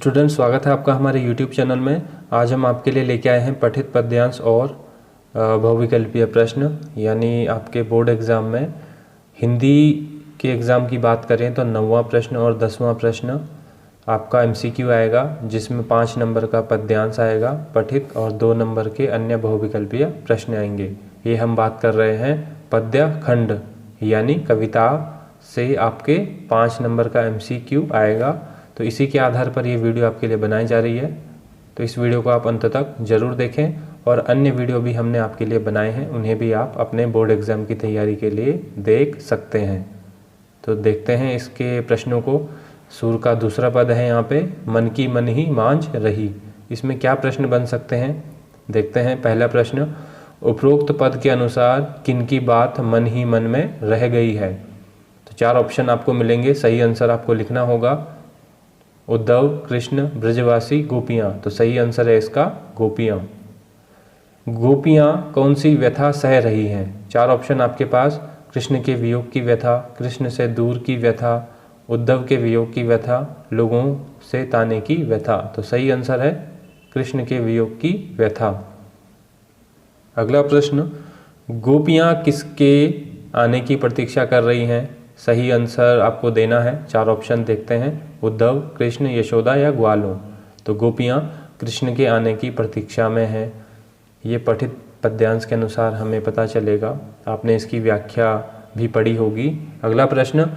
Student, स्वागत है आपका हमारे यूट्यूब चैनल में। आज हम आपके लिए लेके आए हैं पठित पद्यांश और बहुविकल्पीय प्रश्न, यानी आपके बोर्ड एग्ज़ाम में हिंदी के एग्ज़ाम की बात करें तो 9वां प्रश्न और 10वां प्रश्न आपका एमसीक्यू आएगा, जिसमें 5 नंबर का पद्यांश आएगा पठित और 2 नंबर के अन्य बहुविकल्पीय प्रश्न आएंगे। ये हम बात कर रहे हैं पद्य खंड, यानी कविता से आपके 5 नंबर का एमसीक्यू आएगा। तो इसी के आधार पर ये वीडियो आपके लिए बनाई जा रही है, तो इस वीडियो को आप अंत तक ज़रूर देखें। और अन्य वीडियो भी हमने आपके लिए बनाए हैं, उन्हें भी आप अपने बोर्ड एग्ज़ाम की तैयारी के लिए देख सकते हैं। तो देखते हैं इसके प्रश्नों को। सूर का दूसरा पद है यहाँ पे, मन की मन ही मांझ रही। इसमें क्या प्रश्न बन सकते हैं, देखते हैं। पहला प्रश्न, उपरोक्त पद के अनुसार किनकी बात मन ही मन में रह गई है। तो 4 ऑप्शन आपको मिलेंगे, सही आंसर आपको लिखना होगा। उद्धव, कृष्ण, ब्रजवासी, गोपियाँ। तो सही आंसर है इसका गोपियाँ। गोपियाँ कौन सी व्यथा सह रही हैं। 4 ऑप्शन आपके पास, कृष्ण के वियोग की व्यथा, कृष्ण से दूर की व्यथा, उद्धव के वियोग की व्यथा, लोगों से ताने की व्यथा। तो सही आंसर है कृष्ण के वियोग की व्यथा। अगला प्रश्न, गोपियाँ किसके आने की प्रतीक्षा कर रही हैं। सही आंसर आपको देना है। 4 ऑप्शन देखते हैं, उद्धव, कृष्ण, यशोदा या ग्वालों। तो गोपियाँ कृष्ण के आने की प्रतीक्षा में हैं। ये पठित पद्यांश के अनुसार हमें पता चलेगा, आपने इसकी व्याख्या भी पढ़ी होगी। अगला प्रश्न,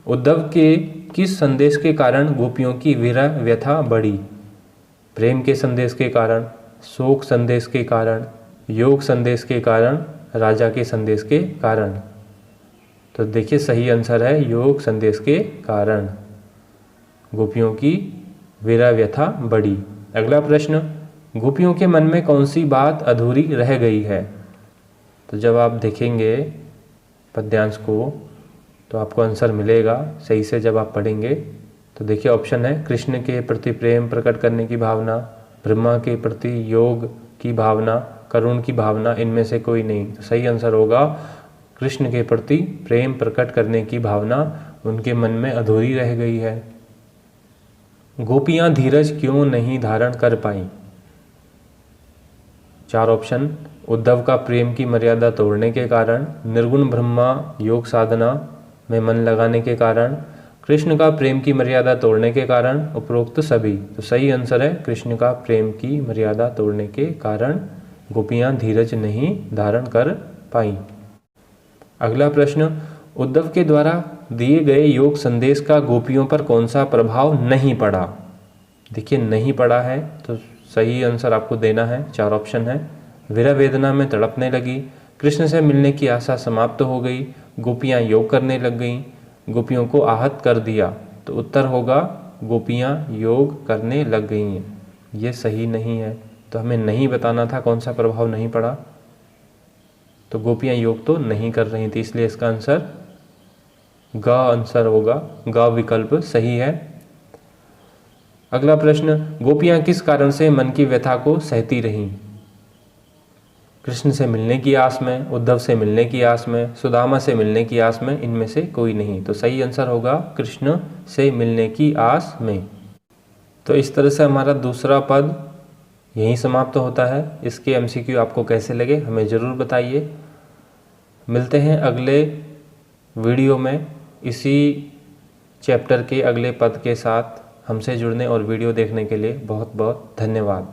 उद्धव के किस संदेश के कारण गोपियों की विरह व्यथा बढ़ी। प्रेम के संदेश के कारण, शोक संदेश के कारण, योग संदेश के कारण, राजा के संदेश के कारण। तो देखिए सही आंसर है योग संदेश के कारण गोपियों की विरह व्यथा बढ़ी। अगला प्रश्न, गोपियों के मन में कौन सी बात अधूरी रह गई है। तो जब आप देखेंगे पद्यांश को तो आपको आंसर मिलेगा सही से जब आप पढ़ेंगे। तो देखिए ऑप्शन है, कृष्ण के प्रति प्रेम प्रकट करने की भावना, ब्रह्मा के प्रति योग की भावना, करुण की भावना, इनमें से कोई नहीं। तो सही आंसर होगा कृष्ण के प्रति प्रेम प्रकट करने की भावना उनके मन में अधूरी रह गई है। गोपियाँ धीरज क्यों नहीं धारण कर पाई। 4 ऑप्शन, उद्धव का प्रेम की मर्यादा तोड़ने के कारण, निर्गुण ब्रह्मा योग साधना में मन लगाने के कारण, कृष्ण का प्रेम की मर्यादा तोड़ने के कारण, उपरोक्त सभी। तो सही आंसर है कृष्ण का प्रेम की मर्यादा तोड़ने के कारण गोपियाँ धीरज नहीं धारण कर पाई। अगला प्रश्न, उद्धव के द्वारा दिए गए योग संदेश का गोपियों पर कौन सा प्रभाव नहीं पड़ा। देखिए नहीं पड़ा है, तो सही आंसर आपको देना है। 4 ऑप्शन है, विरह वेदना में तड़पने लगी, कृष्ण से मिलने की आशा समाप्त हो गई, गोपियाँ योग करने लग गईं, गोपियों को आहत कर दिया। तो उत्तर होगा गोपियाँ योग करने लग गई हैं। ये सही नहीं है, तो हमें नहीं बताना था कौन सा प्रभाव नहीं पड़ा। तो गोपियाँ योग तो नहीं कर रही थी, इसलिए इसका आंसर ग आंसर होगा। ग विकल्प सही है। अगला प्रश्न, गोपियाँ किस कारण से मन की व्यथा को सहती रहीं। कृष्ण से मिलने की आस में, उद्धव से मिलने की आस में, सुदामा से मिलने की आस में, इनमें से कोई नहीं। तो सही आंसर होगा कृष्ण से मिलने की आस में। तो इस तरह से हमारा दूसरा पद यहीं समाप्त होता है। इसके एमसीक्यू आपको कैसे लगे हमें ज़रूर बताइए। मिलते हैं अगले वीडियो में इसी चैप्टर के अगले पद के साथ। हमसे जुड़ने और वीडियो देखने के लिए बहुत बहुत धन्यवाद।